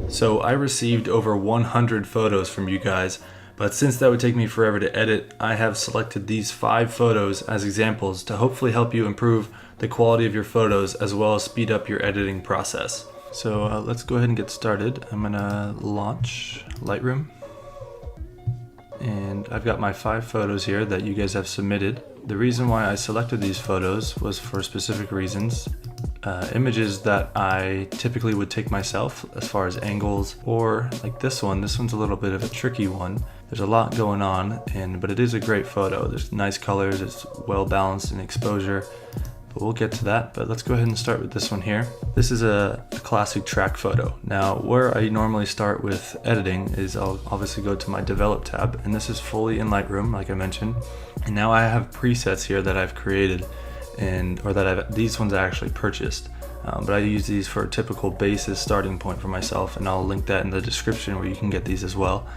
So I received over 100 photos from you guys, but since that would take me forever to edit, I have selected these 5 photos as examples to hopefully help you improve the quality of your photos as well as speed up your editing process. So let's go ahead and get started. I'm gonna launch Lightroom. And I've got my 5 photos here that you guys have submitted. The reason why I selected these photos was for specific reasons. Images that I typically would take myself as far as angles, or like this one. This one's a little bit of a tricky one. There's a lot going on, but it is a great photo. There's nice colors, it's well balanced in exposure, but we'll get to that. But let's go ahead and start with this one here. This is a classic track photo. Now, where I normally start with editing is I'll obviously go to my Develop tab, and this is fully in Lightroom, like I mentioned. And now I have presets here that I've created, these ones I actually purchased. But I use these for a typical basis starting point for myself, and I'll link that in the description where you can get these as well.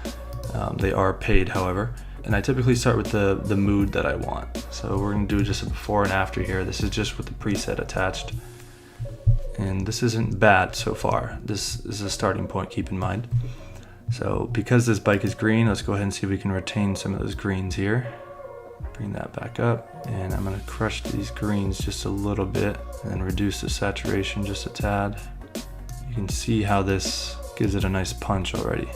They are paid, however. And I typically start with the mood that I want. So we're gonna do just a before and after here. This is just with the preset attached. And this isn't bad so far. This is a starting point, keep in mind. So because this bike is green, let's go ahead and see if we can retain some of those greens here. Bring that back up, and I'm gonna crush these greens just a little bit and reduce the saturation just a tad. You can see how this gives it a nice punch already.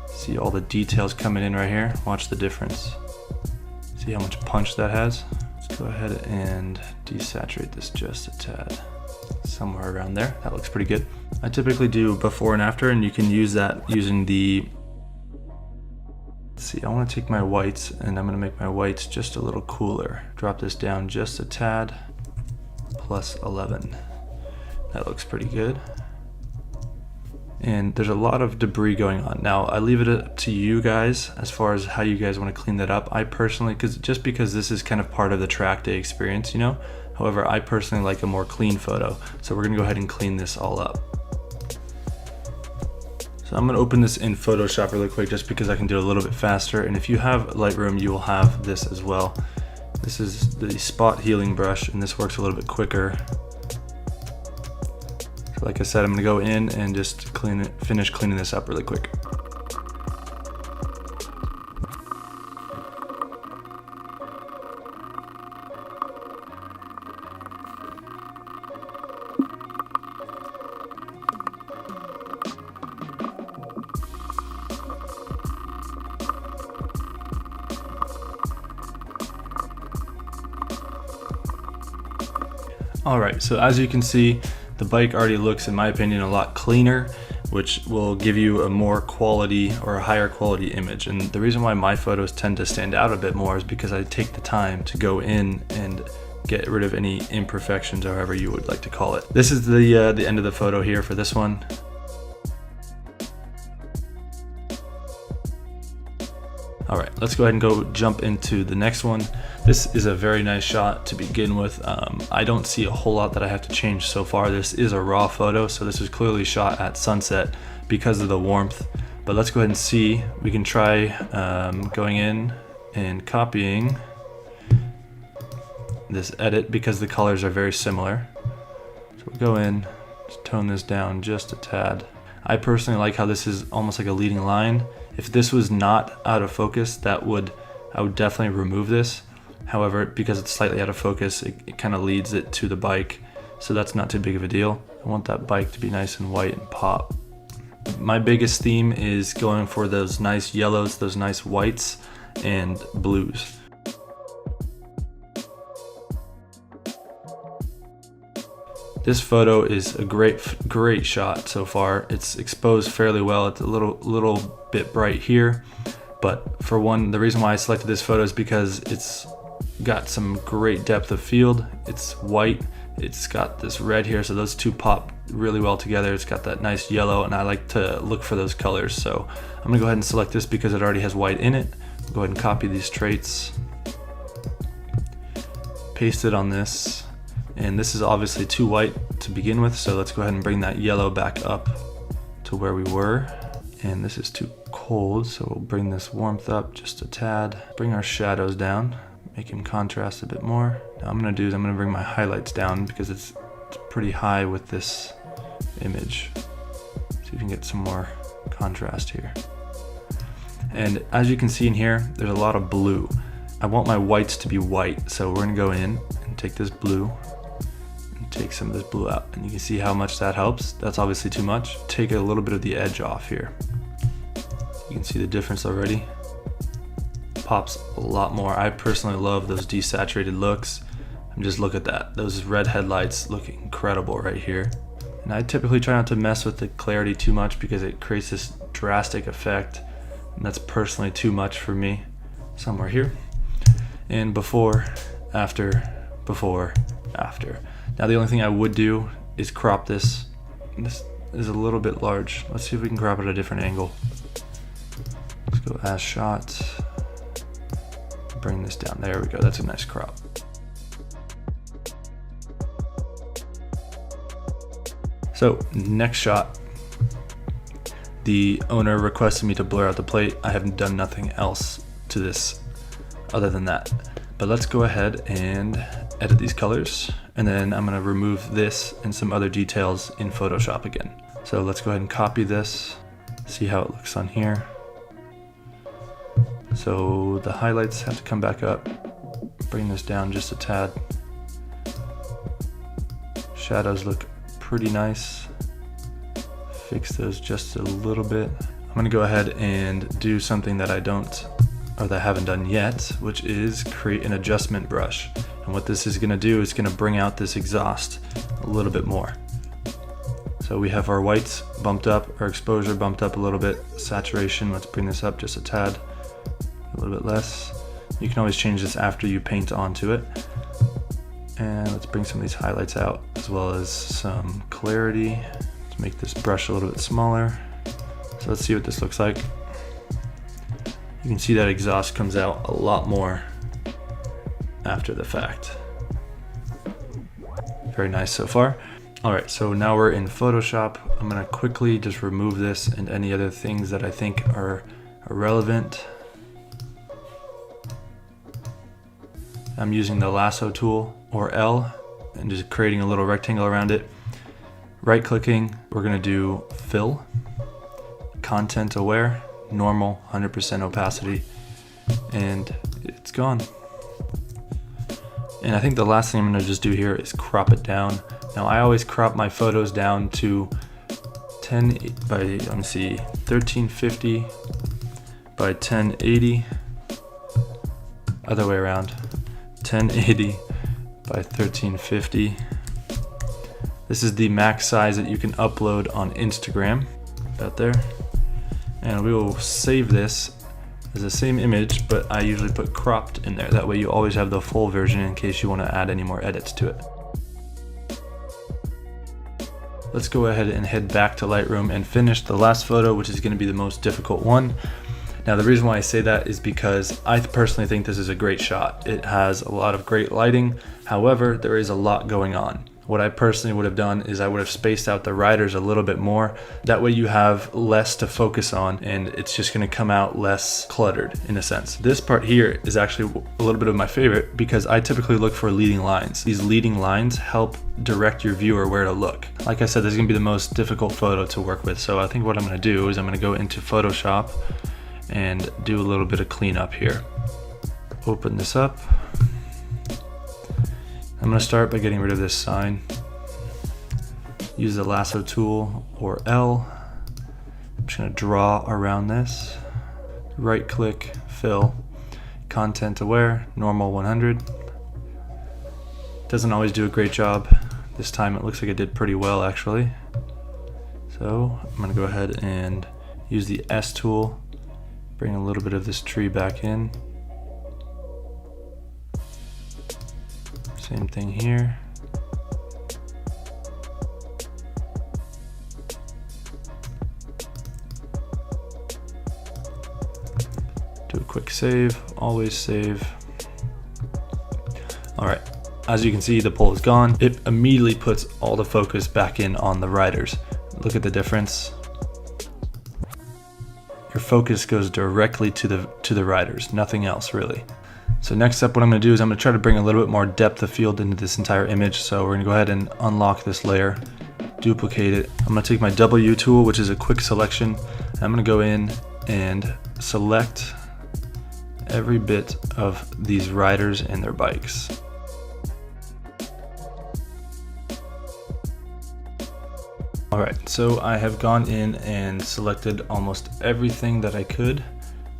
See all the details coming in right here? Watch the difference. See how much punch that has? Let's go ahead and desaturate this just a tad. Somewhere around there, that looks pretty good. I typically do before and after, and you can use that using the see, I want to take my whites, and I'm going to make my whites just a little cooler. Drop this down just a tad, plus 11. That looks pretty good. And there's a lot of debris going on. Now, I leave it up to you guys as far as how you guys want to clean that up. I personally, because this is kind of part of the track day experience, you know? However, I personally like a more clean photo. So we're going to go ahead and clean this all up. So I'm gonna open this in Photoshop really quick just because I can do it a little bit faster. And if you have Lightroom, you will have this as well. This is the spot healing brush, and this works a little bit quicker. So like I said, I'm gonna go in and just finish cleaning this up really quick. Alright, so as you can see, the bike already looks, in my opinion, a lot cleaner, which will give you a more quality or a higher quality image. And the reason why my photos tend to stand out a bit more is because I take the time to go in and get rid of any imperfections, or however you would like to call it. This is the end of the photo here for this one. All right, let's go ahead and go jump into the next one. This is a very nice shot to begin with. I don't see a whole lot that I have to change so far. This is a raw photo, so this is clearly shot at sunset because of the warmth. But let's go ahead and see. We can try going in and copying this edit because the colors are very similar. So we'll go in, just tone this down just a tad. I personally like how this is almost like a leading line. If this was not out of focus, I would definitely remove this. However, because it's slightly out of focus, it kind of leads it to the bike, so that's not too big of a deal. I want that bike to be nice and white and pop. My biggest theme is going for those nice yellows, those nice whites, and blues. This photo is a great shot so far. It's exposed fairly well. It's a little bit bright here, but for one, the reason why I selected this photo is because it's got some great depth of field. It's white, it's got this red here, so those two pop really well together. It's got that nice yellow, and I like to look for those colors. So I'm gonna go ahead and select this because it already has white in it. Go ahead and copy these traits, paste it on this. And this is obviously too white to begin with, so let's go ahead and bring that yellow back up to where we were. And this is too cold, so we'll bring this warmth up just a tad. Bring our shadows down, make him contrast a bit more. Now I'm gonna bring my highlights down because it's pretty high with this image. See if we can get some more contrast here. And as you can see in here, there's a lot of blue. I want my whites to be white, so we're gonna go in and take this blue and take some of this blue out. And you can see how much that helps. That's obviously too much. Take a little bit of the edge off here. You can see the difference already. Pops a lot more. I personally love those desaturated looks. And just look at that. Those red headlights look incredible right here. And I typically try not to mess with the clarity too much because it creates this drastic effect. And that's personally too much for me. Somewhere here. And before, after, before, after. Now the only thing I would do is crop this. This is a little bit large. Let's see if we can crop it at a different angle. Let's go as shot. Bring this down. There we go. That's a nice crop. So next shot, the owner requested me to blur out the plate. I haven't done nothing else to this other than that. But let's go ahead and edit these colors. And then I'm gonna remove this and some other details in Photoshop again. So let's go ahead and copy this, see how it looks on here. So the highlights have to come back up. Bring this down just a tad. Shadows look pretty nice. Fix those just a little bit. I'm gonna go ahead and do something that I haven't done yet, which is create an adjustment brush. And what this is gonna do is gonna bring out this exhaust a little bit more. So we have our whites bumped up, our exposure bumped up a little bit, saturation, let's bring this up just a tad. A little bit less. You can always change this after you paint onto it. And let's bring some of these highlights out as well as some clarity. Let's make this brush a little bit smaller. So let's see what this looks like. You can see that exhaust comes out a lot more after the fact. Very nice so far. All right, so now we're in Photoshop. I'm gonna quickly just remove this and any other things that I think are irrelevant. I'm using the lasso tool, or L, and just creating a little rectangle around it. Right clicking, we're gonna do fill, content aware, normal, 100% opacity, and it's gone. And I think the last thing I'm gonna just do here is crop it down. Now I always crop my photos down to 1350 by 1080, other way around. 1080 by 1350. This is the max size that you can upload on Instagram, about there. And we will save this as the same image, but I usually put cropped in there. That way you always have the full version in case you want to add any more edits to it. Let's go ahead and head back to Lightroom and finish the last photo, which is going to be the most difficult one. Now the reason why I say that is because I personally think this is a great shot. It has a lot of great lighting. However, there is a lot going on. What I personally would have done is I would have spaced out the riders a little bit more. That way you have less to focus on and it's just gonna come out less cluttered in a sense. This part here is actually a little bit of my favorite because I typically look for leading lines. These leading lines help direct your viewer where to look. Like I said, this is gonna be the most difficult photo to work with. So I think what I'm gonna do is I'm gonna go into Photoshop and do a little bit of cleanup here. Open this up. I'm gonna start by getting rid of this sign. Use the lasso tool or L. I'm just gonna draw around this. Right click, fill, content aware, normal 100. Doesn't always do a great job. This time it looks like it did pretty well actually. So I'm gonna go ahead and use the S tool. Bring a little bit of this tree back in. Same thing here. Do a quick save, always save. All right, as you can see, the pole is gone. It immediately puts all the focus back in on the riders. Look at the difference. focus goes directly to the riders, nothing else really. So next up, what I'm going to do is I'm going to try to bring a little bit more depth of field into this entire image. So we're going to go ahead and unlock this layer, duplicate it. I'm going to take my W tool, which is a quick selection, and I'm going to go in and select every bit of these riders and their bikes. Alright, so I have gone in and selected almost everything that I could.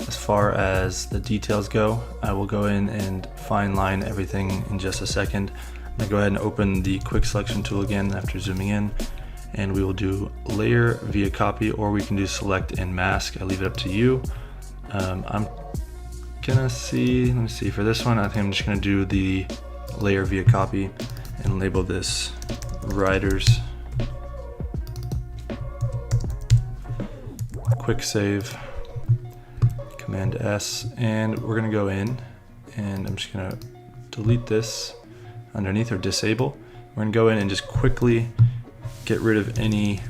As far as the details go, I will go in and fine line everything in just a second. I'm going to go ahead and open the quick selection tool again after zooming in, and we will do layer via copy, or we can do select and mask. I leave it up to you. I'm gonna see, let me see, for this one I think I'm just gonna do the layer via copy and label this riders. Quick save, Command S, and we're gonna go in and I'm just gonna delete this underneath, or disable. We're gonna go in and just quickly get rid of any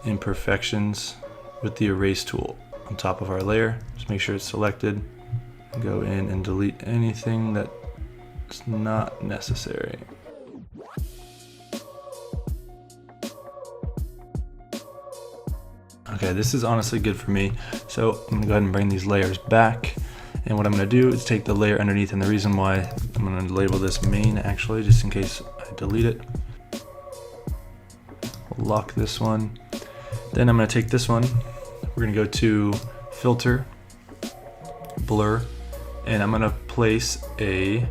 imperfections with the erase tool on top of our layer. Just make sure it's selected. Go in and delete anything that's not necessary. Okay, this is honestly good for me. So I'm gonna go ahead and bring these layers back. And what I'm gonna do is take the layer underneath, and the reason why I'm gonna label this main actually, just in case I delete it. We'll lock this one. Then I'm gonna take this one. We're gonna go to filter, blur, and I'm gonna place a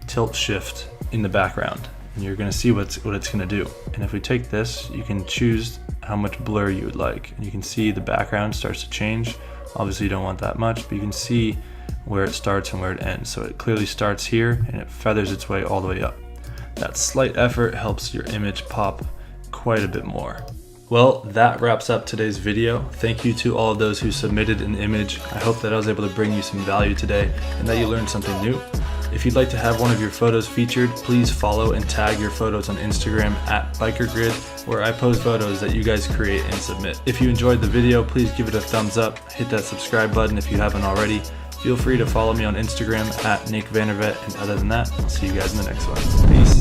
tilt shift in the background, and you're gonna see what it's gonna do. And if we take this, you can choose how much blur you would like, and you can see the background starts to change. Obviously you don't want that much, but you can see where it starts and where it ends. So it clearly starts here and it feathers its way all the way up. That slight effort helps your image pop quite a bit more. Well, that wraps up today's video. Thank you to all of those who submitted an image. I hope that I was able to bring you some value today and that you learned something new. If you'd like to have one of your photos featured, please follow and tag your photos on Instagram @BikerGrid, where I post photos that you guys create and submit. If you enjoyed the video, please give it a thumbs up, hit that subscribe button if you haven't already. Feel free to follow me on Instagram @NickVandervet, and other than that, I'll see you guys in the next one. Peace.